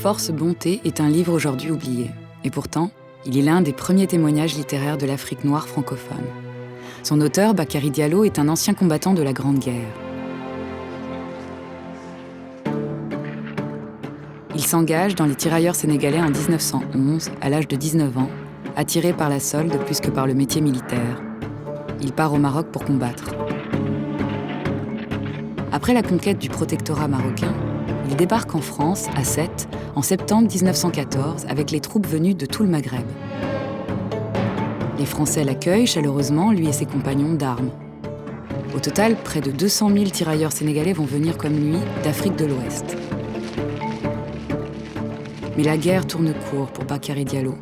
Force Bonté est un livre aujourd'hui oublié. Et pourtant, il est l'un des premiers témoignages littéraires de l'Afrique noire francophone. Son auteur, Bakary Diallo, est un ancien combattant de la Grande Guerre. Il s'engage dans les tirailleurs sénégalais en 1911, à l'âge de 19 ans, attiré par la solde plus que par le métier militaire. Il part au Maroc pour combattre. Après la conquête du protectorat marocain, il débarque en France, à Sète, en septembre 1914, avec les troupes venues de tout le Maghreb. Les Français l'accueillent chaleureusement, lui et ses compagnons d'armes. Au total, près de 200 000 tirailleurs sénégalais vont venir comme lui d'Afrique de l'Ouest. Mais la guerre tourne court pour Bakary Diallo,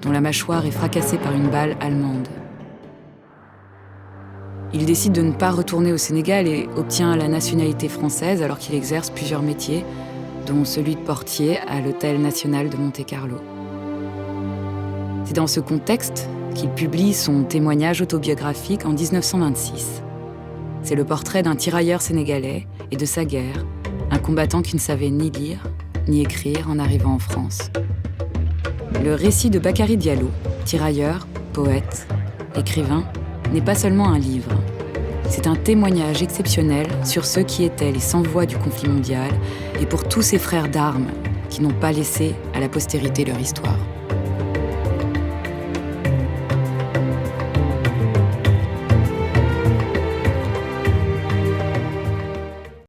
dont la mâchoire est fracassée par une balle allemande. Il décide de ne pas retourner au Sénégal et obtient la nationalité française alors qu'il exerce plusieurs métiers, dont celui de portier à l'Hôtel National de Monte-Carlo. C'est dans ce contexte qu'il publie son témoignage autobiographique en 1926. C'est le portrait d'un tirailleur sénégalais et de sa guerre, un combattant qui ne savait ni lire ni écrire en arrivant en France. Le récit de Bakary Diallo, tirailleur, poète, écrivain, n'est pas seulement un livre. C'est un témoignage exceptionnel sur ceux qui étaient les sans-voix du conflit mondial et pour tous ces frères d'armes qui n'ont pas laissé à la postérité leur histoire.